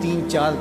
3, 4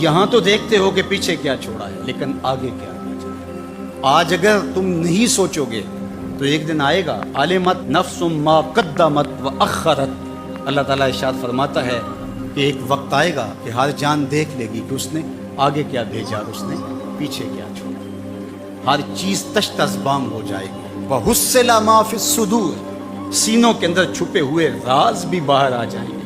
یہاں تو دیکھتے ہو کہ پیچھے کیا چھوڑا ہے، لیکن آگے کیا ہے۔ آج اگر تم نہیں سوچو گے تو ایک دن آئے گا، علمت نفس ما قدمت واخرت۔ اللہ تعالیٰ ارشاد فرماتا ہے کہ ایک وقت آئے گا کہ ہر جان دیکھ لے گی کہ اس نے آگے کیا بھیجا اور اس نے پیچھے کیا چھوڑا۔ ہر چیز تشت ازبام ہو جائے گی۔ وحصل ما فی الصدور، سینوں کے اندر چھپے ہوئے راز بھی باہر آ جائیں گے۔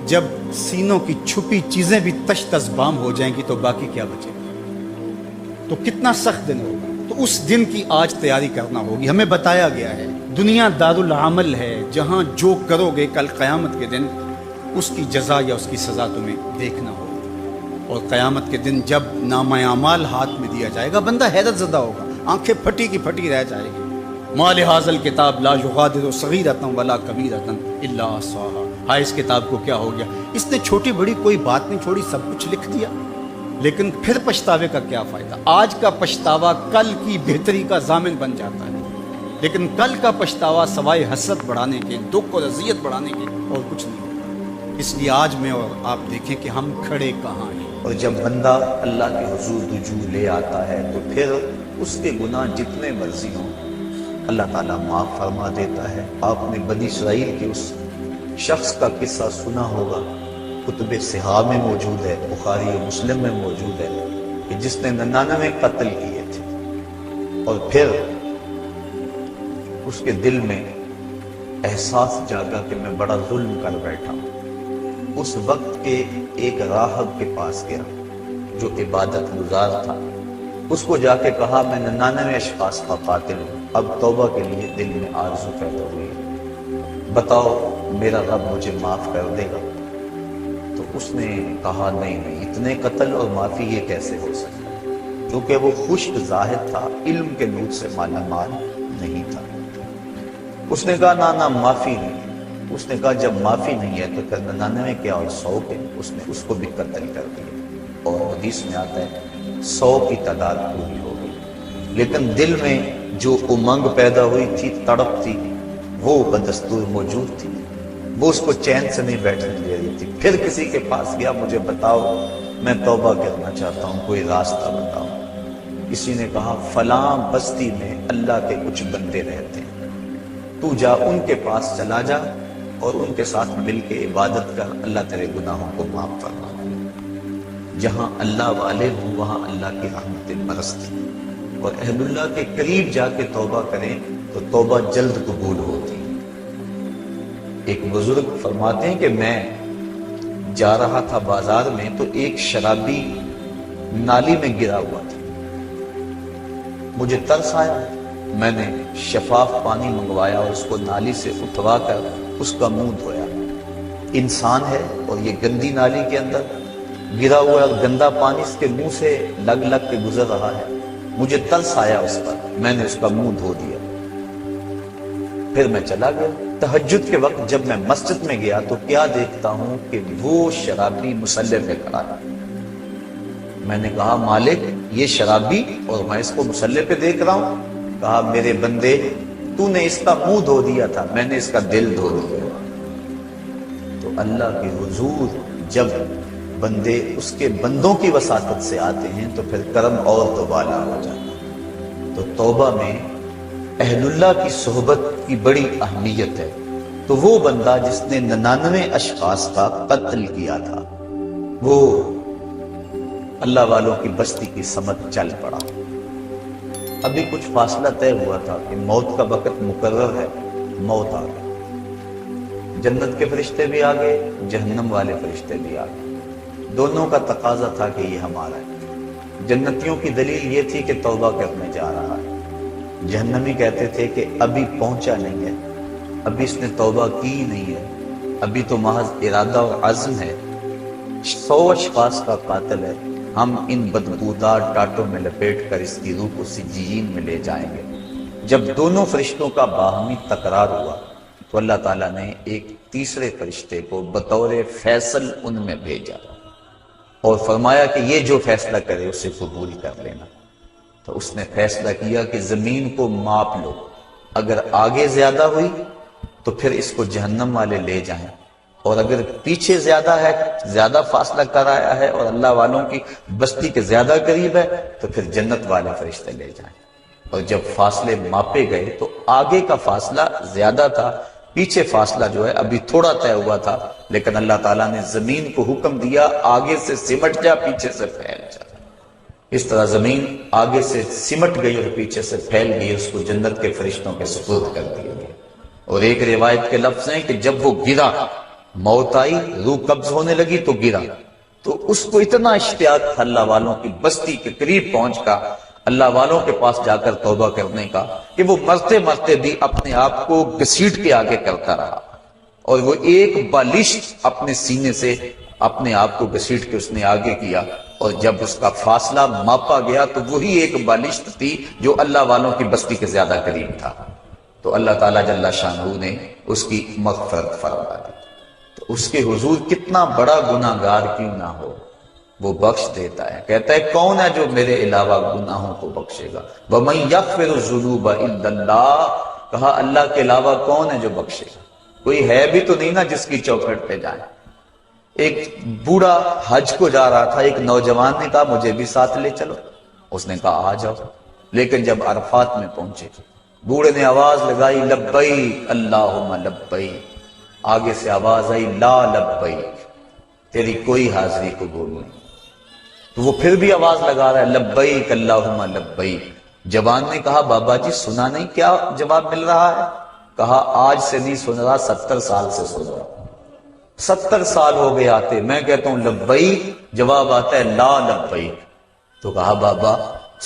جب سینوں کی چھپی چیزیں بھی تشت ازبام ہو جائیں گی تو باقی کیا بچے گا؟ تو کتنا سخت دن ہوگا۔ تو اس دن کی آج تیاری کرنا ہوگی۔ ہمیں بتایا گیا ہے دنیا دارالعمل ہے، جہاں جو کرو گے کل قیامت کے دن اس کی جزا یا اس کی سزا تمہیں دیکھنا ہوگا۔ اور قیامت کے دن جب نامہ اعمال ہاتھ میں دیا جائے گا، بندہ حیرت زدہ ہوگا، آنکھیں پھٹی کی پھٹی رہ جائے گی۔ ما لہذا الکتاب لا یغادر صغیرۃ ولا کبیرۃ الا احصاها۔ ہائے اس کتاب کو کیا ہو گیا، اس نے چھوٹی بڑی کوئی بات نہیں چھوڑی، سب کچھ لکھ دیا۔ لیکن پھر پچھتاوے کا کیا فائدہ؟ آج کا پچھتاوا کل کی بہتری کا ضامن بن جاتا ہے، لیکن کل کا پچھتاوا سوائے حسرت بڑھانے کے، دکھ اور اذیت بڑھانے کے اور کچھ نہیں ہوتا۔ اس لیے آج میں اور آپ دیکھیں کہ ہم کھڑے کہاں ہیں۔ اور جب بندہ اللہ کے حضور رجوع لے آتا ہے تو پھر اس کے گناہ جتنے مرضی ہوں اللہ تعالیٰ معاف فرما دیتا ہے۔ آپ نے بنی اسرائیل کے اس شخص کا قصہ سنا ہوگا، کتب صحاح میں موجود ہے، بخاری و مسلم میں موجود ہے، کہ جس نے 99 قتل کیے تھے اور پھر اس کے دل میں احساس جاگا کہ میں بڑا ظلم کر بیٹھا ہوں۔ اس وقت کے ایک راہب کے پاس گیا جو عبادت گزار تھا، اس کو جا کے کہا میں 99 اشخاص کا قاتل ہوں، اب توبہ کے لیے دل میں آرزو پیدا ہوئی ہے، بتاؤ میرا رب مجھے معاف کر دے گا؟ تو اس نے کہا نہیں، اتنے قتل اور معافی یہ کیسے ہو سکتا، کیونکہ وہ خشک زاہد تھا، علم کے نور سے مالا مال نہیں تھا۔ اس نے کہا نہ معافی نہیں۔ اس نے کہا جب معافی نہیں ہے تو پھر 99 کیا اور 100 کے؟ اس نے اس کو بھی قتل کر دیا، اور حدیث میں آتا ہے 100 کی تعداد پوری ہو گئی، لیکن دل میں جو امنگ پیدا ہوئی تھی، تڑپ تھی، وہ بدستور موجود تھی، وہ اس کو چین سے نہیں بیٹھنے دے رہی تھی۔ پھر کسی کے پاس گیا، مجھے بتاؤ میں توبہ کرنا چاہتا ہوں، کوئی راستہ بتاؤ۔ کسی نے کہا فلاں بستی میں اللہ کے کچھ بندے رہتے ہیں، تو جا ان کے پاس چلا جا اور ان کے ساتھ مل کے عبادت کر، اللہ تیرے گناہوں کو معاف فرما۔ جہاں اللہ والے ہوں وہاں اللہ کی رحمتیں برستی، اور اہل اللہ کے قریب جا کے توبہ کریں تو توبہ جلد قبول ہوتی۔ ایک بزرگ فرماتے ہیں کہ میں جا رہا تھا بازار میں تو ایک شرابی نالی میں گرا ہوا تھا، مجھے ترس آیا، میں نے شفاف پانی منگوایا اور اس کو نالی سے اٹھوا کر اس کا منہ دھویا۔ انسان ہے اور یہ گندی نالی کے اندر گرا ہوا اور گندا پانی اس کے منہ سے لگ لگ کے گزر رہا ہے، مجھے ترس آیا اس پر، میں نے اس کا منہ دھو دیا، پھر میں چلا گیا۔ تہجد کے وقت جب میں مسجد میں گیا تو کیا دیکھتا ہوں کہ وہ شرابی مصلی پہ کھڑا ہے۔ میں نے کہا مالک یہ شرابی اور میں اس کو مصلی پہ دیکھ رہا ہوں؟ کہا میرے بندے تو نے اس کا منہ دھو دیا تھا، میں نے اس کا دل دھو دیا۔ تو اللہ کے حضور جب بندے اس کے بندوں کی وساطت سے آتے ہیں تو پھر کرم اور دوبالا ہو جاتا ہے۔ تو توبہ میں اہل اللہ کی صحبت کی بڑی اہمیت ہے۔ تو وہ بندہ جس نے 99 اشخاص کا قتل کیا تھا وہ اللہ والوں کی بستی کی سمت چل پڑا۔ ابھی کچھ فاصلہ طے ہوا تھا کہ موت کا وقت مقرر ہے، موت آ گئی، جنت کے فرشتے بھی آ گئے، جہنم والے فرشتے بھی آ گئے، دونوں کا تقاضا تھا کہ یہ ہمارا ہے۔ جنتیوں کی دلیل یہ تھی کہ توبہ کرنے جا رہا ہے، جہنمی کہتے تھے کہ ابھی پہنچا نہیں ہے، ابھی اس نے توبہ کی نہیں ہے، ابھی تو محض ارادہ اور عزم ہے، 100 اشخاص کا قاتل ہے، ہم ان بدبودار ٹاٹوں میں لپیٹ کر اس کی روح کو سجین میں لے جائیں گے۔ جب دونوں فرشتوں کا باہمی تکرار ہوا تو اللہ تعالیٰ نے ایک تیسرے فرشتے کو بطور فیصل ان میں بھیجا اور فرمایا کہ یہ جو فیصلہ کرے اسے قبول کر لینا۔ تو اس نے فیصلہ کیا کہ زمین کو ماپ لو، اگر آگے زیادہ ہوئی تو پھر اس کو جہنم والے لے جائیں، اور اگر پیچھے زیادہ ہے، زیادہ فاصلہ کر آیا ہے اور اللہ والوں کی بستی کے زیادہ قریب ہے تو پھر جنت والے فرشتے لے جائیں۔ اور جب فاصلے ماپے گئے تو آگے کا فاصلہ زیادہ تھا، پیچھے فاصلہ جو ہے ابھی تھوڑا طے ہوا تھا، لیکن اللہ تعالیٰ نے زمین کو حکم دیا آگے سے سمٹ جا، پیچھے سے پھیل جا۔ اس طرح زمین آگے سے سمٹ گئی اور پیچھے سے پھیل گئی، اس کو جنت کے فرشتوں کے سپرد کر دیا گیا۔ اور ایک روایت کے لفظ ہیں کہ جب وہ گرا، موت آئی، روح قبض ہونے لگی تو گرا، تو اس کو اتنا اشتیاق تھا اللہ والوں کی بستی کے قریب پہنچ کا، اللہ والوں کے پاس جا کر توبہ کرنے کا، کہ وہ مرتے مرتے بھی اپنے آپ کو گھسیٹ کے آگے کرتا رہا، اور وہ ایک بالشت اپنے سینے سے اپنے آپ کو گھسیٹ کے اس نے آگے کیا، اور جب اس کا فاصلہ ماپا گیا تو وہی ایک بالشت تھی جو اللہ والوں کی بستی کے زیادہ قریب تھا۔ تو اللہ تعالیٰ جل شانہ نے اس کی مغفرت فرما دی۔ تو اس کے حضور کتنا بڑا گناہ گار کیوں نہ ہو، وہ بخش دیتا ہے۔ کہتا ہے کون ہے جو میرے علاوہ گناہوں کو بخشے گا؟ وَمَن يَغْفِرُ الذُّنُوبَ إِلَّا اللَّهُ، کہا اللہ کے علاوہ کون ہے جو بخشے گا؟ کوئی ہے بھی تو نہیں نا جس کی چوکھٹ پہ جائیں۔ ایک بوڑھا حج کو جا رہا تھا، ایک نوجوان نے کہا مجھے بھی ساتھ لے چلو، اس نے کہا آ جاؤ، لیکن جب عرفات میں پہنچے بوڑھے نے آواز لگائی لبیک اللہم لبیک، آگے سے آواز آئی لا لبیک، تیری کوئی حاضری قبول نہیں۔ تو وہ پھر بھی آواز لگا رہا ہے لبیک اللہم لبیک۔ جوان نے کہا بابا جی سنا نہیں کیا جواب مل رہا ہے؟ کہا آج سے نہیں سن رہا، 70 سال سے سن رہا، 70 سال ہو گئے آتے، میں کہتا ہوں لبیک، جواب آتا ہے لا لبیک۔ تو کہا بابا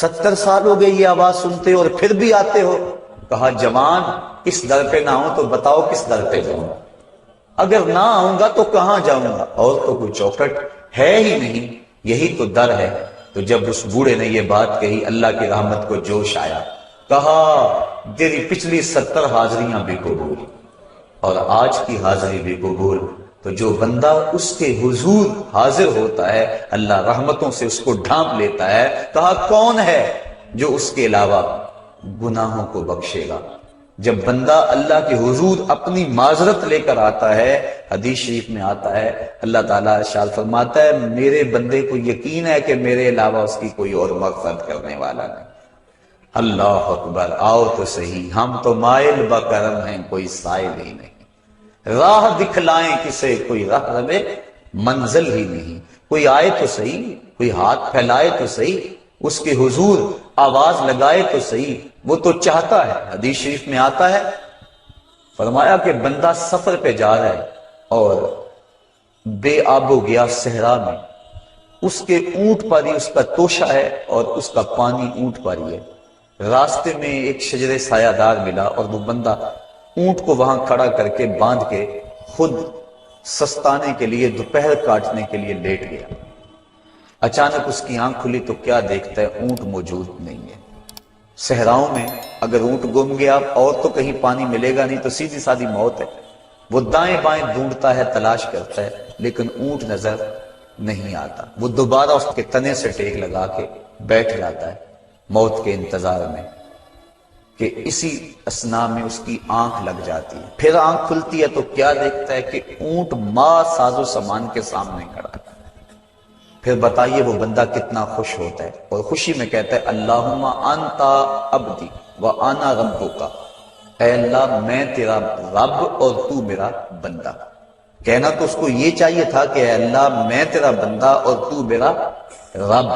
70 سال ہو گئے یہ آواز سنتے اور پھر بھی آتے ہو؟ کہا جوان اس در پہ نہ ہوں تو بتاؤ کس در پہ جاؤں؟ اگر نہ آؤں گا تو کہاں جاؤں گا؟ اور تو کوئی چوکھٹ ہے ہی نہیں، یہی تو در ہے۔ تو جب اس بوڑھے نے یہ بات کہی اللہ کی رحمت کو جوش آیا، کہا تیری پچھلی 70 حاضریاں بھی قبول اور آج کی حاضری بھی قبول۔ تو جو بندہ اس کے حضور حاضر ہوتا ہے اللہ رحمتوں سے اس کو ڈھانپ لیتا ہے۔ کہا کون ہے جو اس کے علاوہ گناہوں کو بخشے گا؟ جب بندہ اللہ کے حضور اپنی معذرت لے کر آتا ہے، حدیث شریف میں آتا ہے اللہ تعالیٰ ارشاد فرماتا ہے میرے بندے کو یقین ہے کہ میرے علاوہ اس کی کوئی اور مغفرت کرنے والا نہیں۔ اللہ اکبر، آؤ تو صحیح، ہم تو مائل بکرم ہیں کوئی سائل ہی نہیں، راہ دکھلائیں کسے کوئی راہ رہے منزل ہی نہیں، کوئی آئے تو صحیح، کوئی ہاتھ پھیلائے تو صحیح، اس کے حضور آواز لگائے تو صحیح، وہ تو چاہتا ہے۔ حدیث شریف میں آتا ہے فرمایا کہ بندہ سفر پہ جا رہا ہے اور بے آب و گیا صحرا میں، اس کے اونٹ پر ہی اس کا توشہ ہے اور اس کا پانی اونٹ پر ہی ہے، راستے میں ایک شجر سایہ دار ملا اور وہ بندہ اونٹ کو وہاں کھڑا کر کے باندھ کے خود سستانے کے لیے دوپہر کاٹنے کے لیے لیٹ گیا۔ اچانک اس کی آنکھ کھلی تو کیا دیکھتا ہے؟ اونٹ موجود نہیں ہے۔ صحراؤں میں اگر اونٹ گم گیا اور تو کہیں پانی ملے گا نہیں تو سیدھی سادھی موت ہے۔ وہ دائیں بائیں ڈھونڈتا ہے، تلاش کرتا ہے، لیکن اونٹ نظر نہیں آتا۔ وہ دوبارہ اس کے تنے سے ٹیک لگا کے بیٹھ جاتا ہے موت کے انتظار میں کہ اسی اسنا میں اس کی آنکھ لگ جاتی ہے۔ پھر آنکھ کھلتی ہے تو کیا دیکھتا ہے کہ اونٹ ماں ساز و سامان کے سامنے کھڑا ہے۔ پھر بتائیے وہ بندہ کتنا خوش ہوتا ہے، اور خوشی میں کہتا ہے اللہم انت عبدی وانا ربک، اے اللہ میں تیرا رب اور تو میرا بندہ۔ کہنا تو اس کو یہ چاہیے تھا کہ اے اللہ میں تیرا بندہ اور تو میرا رب،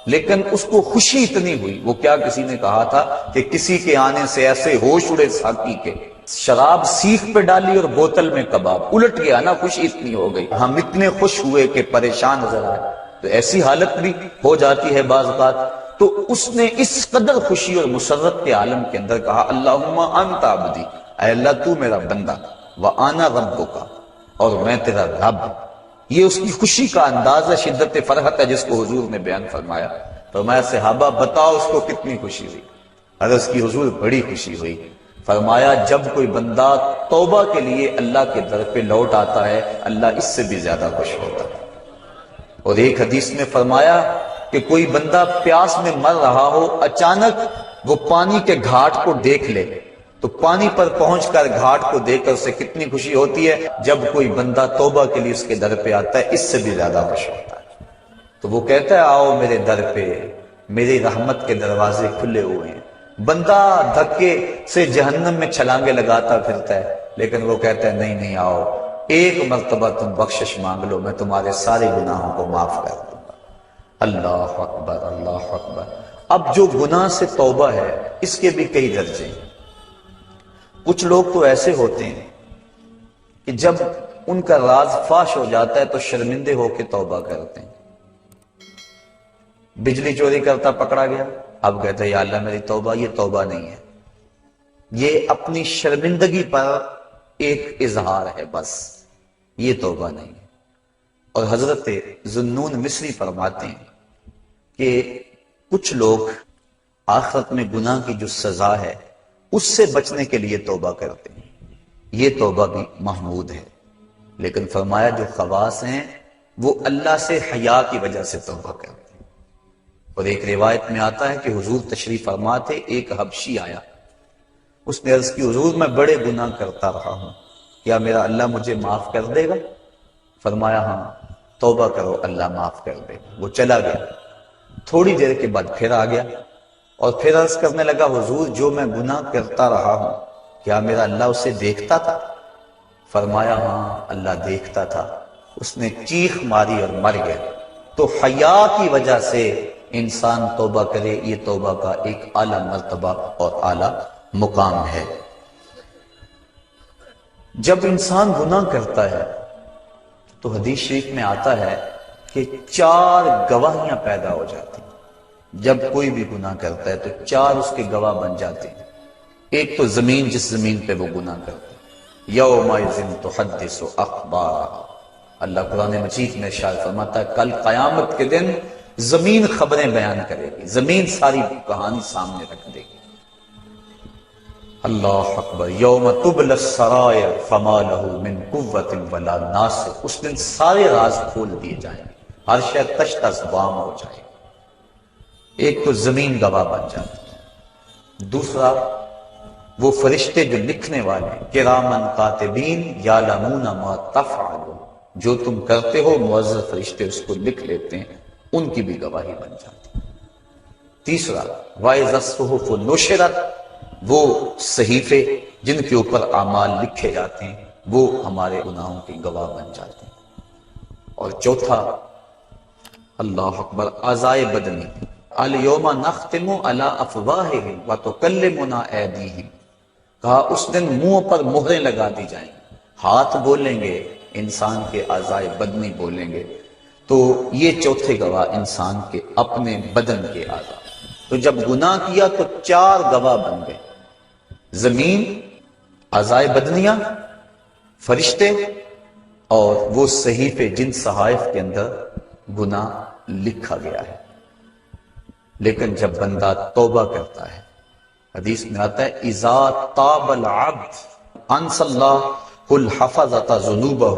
لیکن اس کو خوشی اتنی ہوئی، وہ کیا کسی نے کہا تھا کہ کسی کے آنے سے ایسے ہوش اڑے ساقی کے، شراب سیخ پہ ڈالی اور بوتل میں کباب، الٹ گیا نا، خوشی اتنی ہو گئی، ہم اتنے خوش ہوئے کہ پریشان نظر آئے۔ تو ایسی حالت بھی ہو جاتی ہے بعض اوقات۔ تو اس نے اس قدر خوشی اور مسرت کے عالم کے اندر کہا اللہم انت عبدی، اے اللہ تو میرا بندہ، وانا ربک، اور میں تیرا رب۔ یہ اس کی خوشی کا انداز ہے، شدت فرحت ہے جس کو حضور نے بیان فرمایا۔ فرمایا صحابہ بتاؤ اس کو کتنی خوشی ہوئی؟ عرض کی حضور بڑی خوشی ہوئی۔ فرمایا جب کوئی بندہ توبہ کے لیے اللہ کے در پہ لوٹ آتا ہے اللہ اس سے بھی زیادہ خوش ہوتا ہے۔ اور ایک حدیث میں فرمایا کہ کوئی بندہ پیاس میں مر رہا ہو، اچانک وہ پانی کے گھاٹ کو دیکھ لے تو پانی پر پہنچ کر گھاٹ کو دیکھ کر اسے کتنی خوشی ہوتی ہے جب کوئی بندہ توبہ کے لیے اس کے در پہ آتا ہے، اس سے بھی زیادہ خوش ہوتا ہے۔ تو وہ کہتا ہے آؤ میرے در پہ، میری رحمت کے دروازے کھلے ہوئے ہیں۔ بندہ دھکے سے جہنم میں چھلانگے لگاتا پھرتا ہے، لیکن وہ کہتا ہے نہیں نہیں، آؤ ایک مرتبہ تم بخشش مانگ لو، میں تمہارے سارے گناہوں کو معاف کر دوں گا۔ اللہ اکبر، اللہ اکبر۔ اب جو گناہ سے توبہ ہے اس کے بھی کئی درجے ہیں۔ کچھ لوگ تو ایسے ہوتے ہیں کہ جب ان کا راز فاش ہو جاتا ہے تو شرمندے ہو کے توبہ کرتے ہیں۔ بجلی چوری کرتا پکڑا گیا، اب کہتے ہیں یا اللہ میری توبہ، یہ توبہ نہیں ہے، یہ اپنی شرمندگی پر ایک اظہار ہے، بس یہ توبہ نہیں ہے۔ اور حضرت ذوالنون مصری فرماتے ہیں کہ کچھ لوگ آخرت میں گناہ کی جو سزا ہے اس سے بچنے کے لیے توبہ کرتے ہیں، یہ توبہ بھی محمود ہے، لیکن فرمایا جو خواص ہیں وہ اللہ سے حیا کی وجہ سے توبہ کرتے ہیں۔ اور ایک روایت میں آتا ہے کہ حضور تشریف فرما تھے، ایک حبشی آیا، اس نے عرض کی حضور میں بڑے گناہ کرتا رہا ہوں، کیا میرا اللہ مجھے معاف کر دے گا؟ فرمایا ہاں توبہ کرو اللہ معاف کر دے گا۔ وہ چلا گیا، تھوڑی دیر کے بعد پھر آ گیا اور پھر عرض کرنے لگا حضور جو میں گناہ کرتا رہا ہوں کیا میرا اللہ اسے دیکھتا تھا؟ فرمایا ہاں اللہ دیکھتا تھا۔ اس نے چیخ ماری اور مر گیا۔ تو حیا کی وجہ سے انسان توبہ کرے، یہ توبہ کا ایک اعلیٰ مرتبہ اور اعلیٰ مقام ہے۔ جب انسان گناہ کرتا ہے تو حدیث شریف میں آتا ہے کہ 4 گواہیاں پیدا ہو جاتی ہیں۔ جب کوئی بھی گناہ کرتا ہے تو 4 اس کے گواہ بن جاتے ہیں۔ ایک تو زمین، جس زمین پہ وہ گناہ کرتا ہے، یومئذ تحدث اخبارہا، اللہ قرآن مجید میں ارشاد فرماتا ہے کل قیامت کے دن زمین خبریں بیان کرے گی، زمین ساری کہانی سامنے رکھ دے گی۔ اللہ اکبر، یوم تبلی السرائر فما لہ من قوت ولا ناصر، اس دن سارے راز کھول دیے جائیں گے، ہر شے تشت ازبام ہو جائے گی۔ ایک تو زمین گواہ بن جاتی ہے، دوسرا وہ فرشتے جو لکھنے والے کرامن کاتبین یعلمون ما تفعلون، جو تم کرتے ہو معزز فرشتے اس کو لکھ لیتے ہیں، ان کی بھی گواہی بن جاتی ہے۔ تیسرا وَإِذَا الصُّحُفُ نُشِرَتْ، وہ صحیفے جن کے اوپر اعمال لکھے جاتے ہیں وہ ہمارے گناہوں کی گواہ بن جاتے ہیں۔ اور چوتھا اللہ اکبر، اعضائے بدنی، الیوم نختم علی افواہہم وتکلمنا ایدیہم، کہا اس دن منہ پر مہریں لگا دی جائیں گی، ہاتھ بولیں گے، انسان کے اعضائے بدنی بولیں گے۔ تو یہ چوتھے گواہ انسان کے اپنے بدن کے اعضاء۔ تو جب گناہ کیا تو 4 گواہ بن گئے، زمین، اعضائے بدنیاں، فرشتے اور وہ صحیفے جن صحائف کے اندر گناہ لکھا گیا ہے۔ لیکن جب بندہ توبہ کرتا ہے، حدیث میں آتا ہے اذا تاب العبد انسى الله الحفظة ذنوبه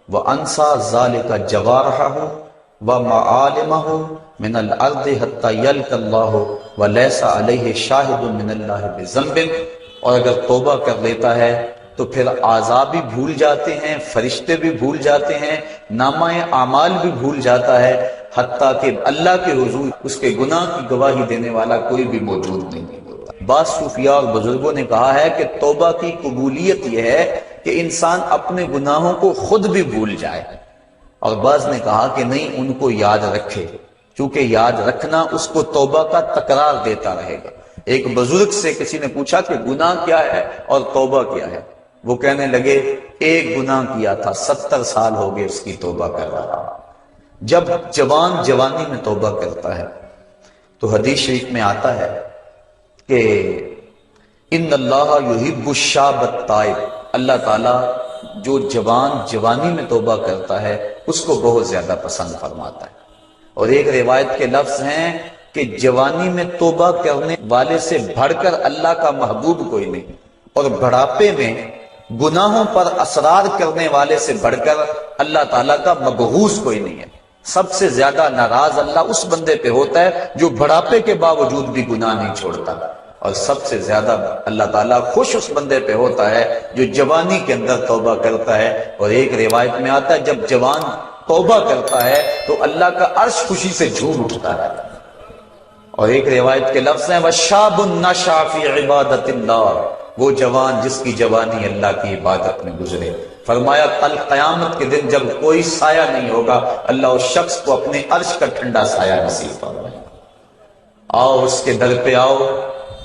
وانسى ذلك جوارحه ومعالمه من الارض حتى يلقى الله وليس عليه شاهد من الله بذنب، اور اگر توبہ کر لیتا ہے تو پھر اعضاء بھی بھول جاتے ہیں، فرشتے بھی بھول جاتے ہیں، نامہ اعمال بھی بھول جاتا ہے، حتیٰ کہ اللہ کے حضور اس کے گناہ کی گواہی دینے والا کوئی بھی موجود نہیں ہوتا۔ بعض صوفیاء اور بزرگوں نے کہا ہے کہ توبہ کی قبولیت یہ ہے کہ انسان اپنے گناہوں کو خود بھی بھول جائے، اور بعض نے کہا کہ نہیں، ان کو یاد رکھے، کیونکہ یاد رکھنا اس کو توبہ کا تکرار دیتا رہے گا۔ ایک بزرگ سے کسی نے پوچھا کہ گناہ کیا ہے اور توبہ کیا ہے؟ وہ کہنے لگے ایک گناہ کیا تھا 70 سال ہو گئے اس کی توبہ کر رہا۔ جب جوان جوانی میں توبہ کرتا ہے تو حدیث شریف میں آتا ہے کہ ان اللہ یحب الشاب التائب، اللہ تعالیٰ جو جوان جوانی میں توبہ کرتا ہے اس کو بہت زیادہ پسند فرماتا ہے۔ اور ایک روایت کے لفظ ہیں کہ جوانی میں توبہ کرنے والے سے بڑھ کر اللہ کا محبوب کوئی نہیں، اور بڑھاپے میں گناہوں پر اصرار کرنے والے سے بڑھ کر اللہ تعالیٰ کا مبغوث کوئی نہیں ہے۔ سب سے زیادہ ناراض اللہ اس بندے پہ ہوتا ہے جو بڑھاپے کے باوجود بھی گناہ نہیں چھوڑتا، اور سب سے زیادہ اللہ تعالیٰ خوش اس بندے پہ ہوتا ہے جو جوانی کے اندر توبہ کرتا ہے. اور ایک روایت میں آتا ہے جب جوان توبہ کرتا ہے تو اللہ کا عرش خوشی سے جھوم اٹھتا ہے. اور ایک روایت کے لفظ ہیں وَشَابٌ نَشَأَ فِي عِبَادَةِ اللَّهِ، وہ جوان جس کی جوانی اللہ کی عبادت میں گزرے. فرمایا کل قیامت کے دن جب کوئی سایہ نہیں ہوگا اللہ اس شخص کو اپنے عرش کا ٹھنڈا سایہ نصیب فرمائے. آؤ اس کے در پہ آؤ،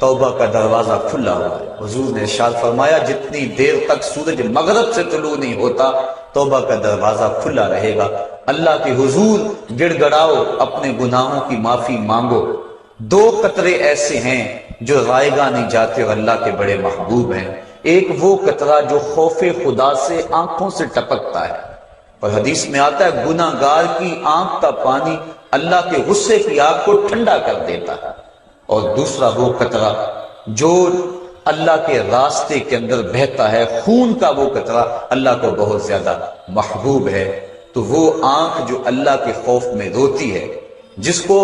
توبہ کا دروازہ کھلا ہوا ہے. حضور نے ارشاد فرمایا جتنی دیر تک سورج مغرب سے طلوع نہیں ہوتا توبہ کا دروازہ کھلا رہے گا. اللہ کے حضور گڑ گڑاؤ، اپنے گناہوں کی معافی مانگو. 2 قطرے ایسے ہیں جو رائے گاہ نہیں جاتے اور اللہ کے بڑے محبوب ہیں. ایک وہ قطرہ جو خوف خدا سے آنکھوں سے ٹپکتا ہے، اور حدیث میں آتا ہے گناہ گار کی آنکھ کا پانی اللہ کے غصے کی آگ کو ٹھنڈا کر دیتا ہے. اور دوسرا وہ قطرہ جو اللہ کے راستے کے اندر بہتا ہے، خون کا وہ قطرہ اللہ کو بہت زیادہ محبوب ہے. تو وہ آنکھ جو اللہ کے خوف میں روتی ہے، جس کو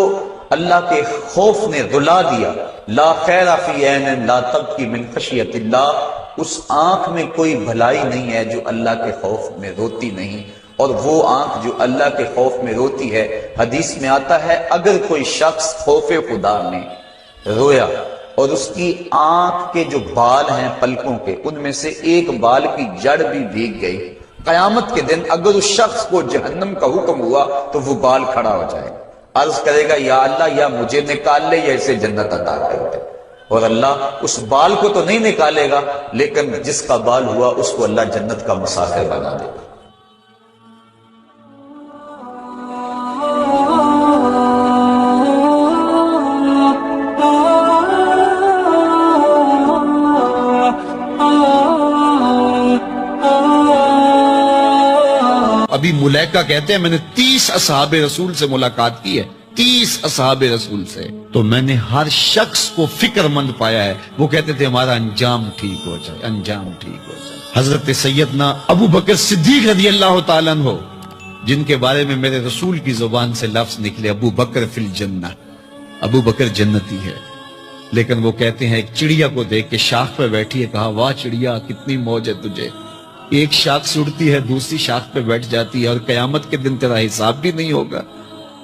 اللہ کے خوف نے رلا دیا، لا خیر فی عین لا تبکی من خشیت اللہ، اس آنکھ میں کوئی بھلائی نہیں ہے جو اللہ کے خوف میں روتی نہیں. اور وہ آنکھ جو اللہ کے خوف میں روتی ہے، حدیث میں آتا ہے اگر کوئی شخص خوف خدا میں رویا اور اس کی آنکھ کے جو بال ہیں پلکوں کے، ان میں سے ایک بال کی جڑ بھی بھیگ گئی، قیامت کے دن اگر اس شخص کو جہنم کا حکم ہوا تو وہ بال کھڑا ہو جائے، عرض کرے گا یا اللہ یا مجھے نکال لے یا اسے جنت عطا کر دے. اور اللہ اس بال کو تو نہیں نکالے گا، لیکن جس کا بال ہوا اس کو اللہ جنت کا مسافر بنا دے گا. ابھی ملیکہ کہتے ہیں میں نے 30 اصحاب رسول سے ملاقات کی ہے، 30 اصحاب رسول سے، تو میں نے ہر شخص کو فکر مند پایا ہے. وہ کہتے تھے ہمارا انجام ٹھیک ہو جائے، انجام ٹھیک ہو جائے. حضرت سیدنا ابو بکر صدیق رضی اللہ تعالیٰ عنہ، جن کے بارے میں میرے رسول کی زبان سے لفظ نکلے ابو بکر فی الجنہ، ابو بکر جنتی ہے. لیکن وہ کہتے ہیں ایک چڑیا کو دیکھ کے شاخ پہ بیٹھی ہے، کہا واہ چڑیا کتنی موج ہے تجھے، ایک شاخ سے اڑتی ہے دوسری شاخ پہ بیٹھ جاتی ہے اور قیامت کے دن تیرا حساب بھی نہیں ہوگا،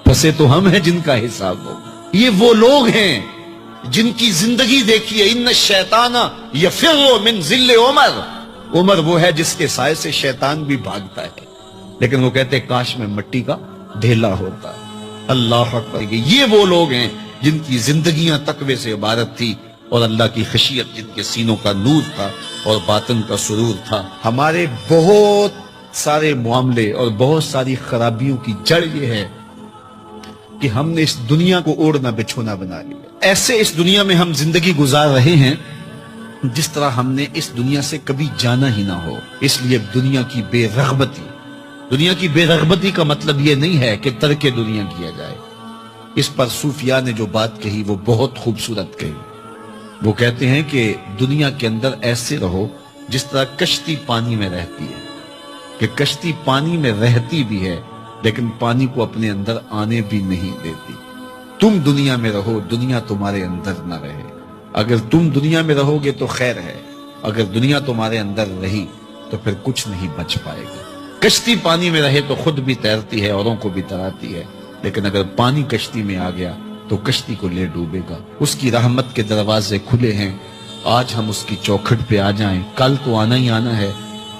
پسے تو ہم ہیں جن کا حساب ہوگا. یہ وہ لوگ ہیں جن کی زندگی دیکھیے، ان الشیطان یفر من ظل عمر، عمر وہ ہے جس کے سائے سے شیطان بھی بھاگتا ہے. لیکن وہ کہتے ہیں کاش میں مٹی کا ڈھیلا ہوتا. اللہ اکبر. یہ وہ لوگ ہیں جن کی زندگیاں تقوی سے عبارت تھی اور اللہ کی خشیت جن کے سینوں کا نور تھا اور باطن کا سرور تھا. ہمارے بہت سارے معاملے اور بہت ساری خرابیوں کی جڑ یہ ہے کہ ہم نے اس دنیا کو اوڑھنا بچھونا بنا لیا. ایسے اس دنیا میں ہم زندگی گزار رہے ہیں جس طرح ہم نے اس دنیا سے کبھی جانا ہی نہ ہو. اس لیے دنیا کی بے رغبتی، دنیا کی بے رغبتی کا مطلب یہ نہیں ہے کہ ترک دنیا کیا جائے. اس پر صوفیاء نے جو بات کہی وہ بہت خوبصورت کہی. وہ کہتے ہیں کہ دنیا کے اندر ایسے رہو جس طرح کشتی پانی میں رہتی ہے، کہ کشتی پانی میں رہتی بھی ہے لیکن پانی کو اپنے اندر آنے بھی نہیں دیتی. تم دنیا میں رہو، دنیا تمہارے اندر نہ رہے. اگر تم دنیا میں رہو گے تو خیر ہے، اگر دنیا تمہارے اندر رہی تو پھر کچھ نہیں بچ پائے گا. کشتی پانی میں رہے تو خود بھی تیرتی ہے، اوروں کو بھی تراتی ہے، لیکن اگر پانی کشتی میں آ گیا تو کشتی کو لے ڈوبے گا. اس کی رحمت کے دروازے کھلے ہیں. آج ہم اس کی چوکھٹ پہ آ جائیں، کل تو آنا ہی آنا ہے.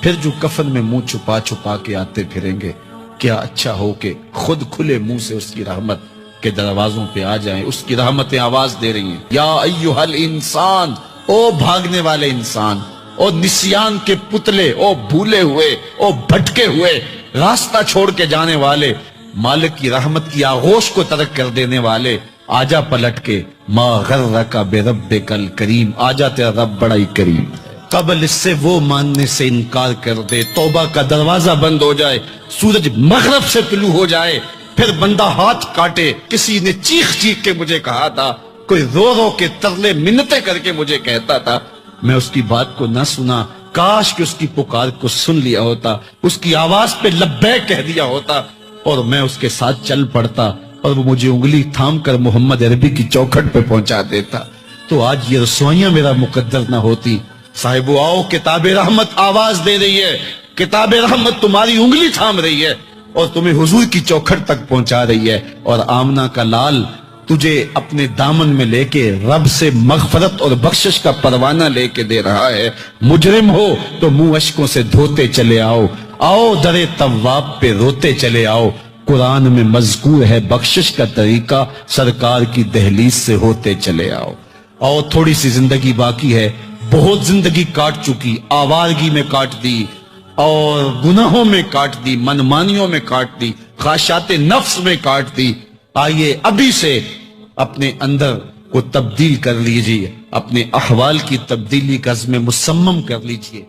پھر جو کفن میں منہ چھپا چھپا کے آتے پھریں گے، کیا اچھا ہو کہ خود کھلے منہ سے اس کی رحمت کے دروازوں پہ آ جائیں. اس کی رحمتیں آواز دے رہی ہیں، یا ایھا الانسان، او بھاگنے والے انسان، او نسیان کے پتلے، او بھولے ہوئے، او بھٹکے ہوئے، راستہ چھوڑ کے جانے والے، مالک کی رحمت کی آغوش کو ترک کر دینے والے، آجا پلٹ کے. ما غرک بربک الکریم، آجا تیرا رب بڑا ہی کریم ہے. قبل اس سے وہ ماننے سے انکار کر دے، توبہ کا دروازہ بند ہو جائے، سورج مغرب سے طلوع ہو جائے، پھر بندہ ہاتھ کاٹے. کسی نے چیخ چیخ کے مجھے کہا تھا، کوئی رو رو کے ترلے منتیں کر کے مجھے کہتا تھا، میں اس کی بات کو نہ سنا. کاش کہ اس کی پکار کو سن لیا ہوتا، اس کی آواز پہ لبیک کہہ دیا ہوتا اور میں اس کے ساتھ چل پڑتا اور وہ مجھے انگلی تھام کر محمد عربی کی چوکھٹ پہ پہنچا دیتا. تو آج یہ رسوائیاں میرا مقدر نہ ہوتی. صاحبو آؤ، کتاب رحمت آواز دے رہی ہے، کتاب رحمت تمہاری انگلی تھام رہی ہے اور تمہیں حضور کی چوکھٹ تک پہنچا رہی ہے. اور آمنہ کا لال تجھے اپنے دامن میں لے کے رب سے مغفرت اور بخشش کا پروانہ لے کے دے رہا ہے. مجرم ہو تو منہ اشکوں سے دھوتے چلے آؤ، آؤ در تواب پہ روتے چلے آؤ. قرآن میں مذکور ہے بخشش کا طریقہ، سرکار کی دہلیز سے ہوتے چلے آؤ. اور تھوڑی سی زندگی باقی ہے، بہت زندگی کاٹ چکی، آوارگی میں کاٹ دی اور گناہوں میں کاٹ دی، منمانیوں میں کاٹ دی، خواہشات نفس میں کاٹ دی. آئیے ابھی سے اپنے اندر کو تبدیل کر لیجئے، اپنے احوال کی تبدیلی کا عزم مصمم کر لیجئے.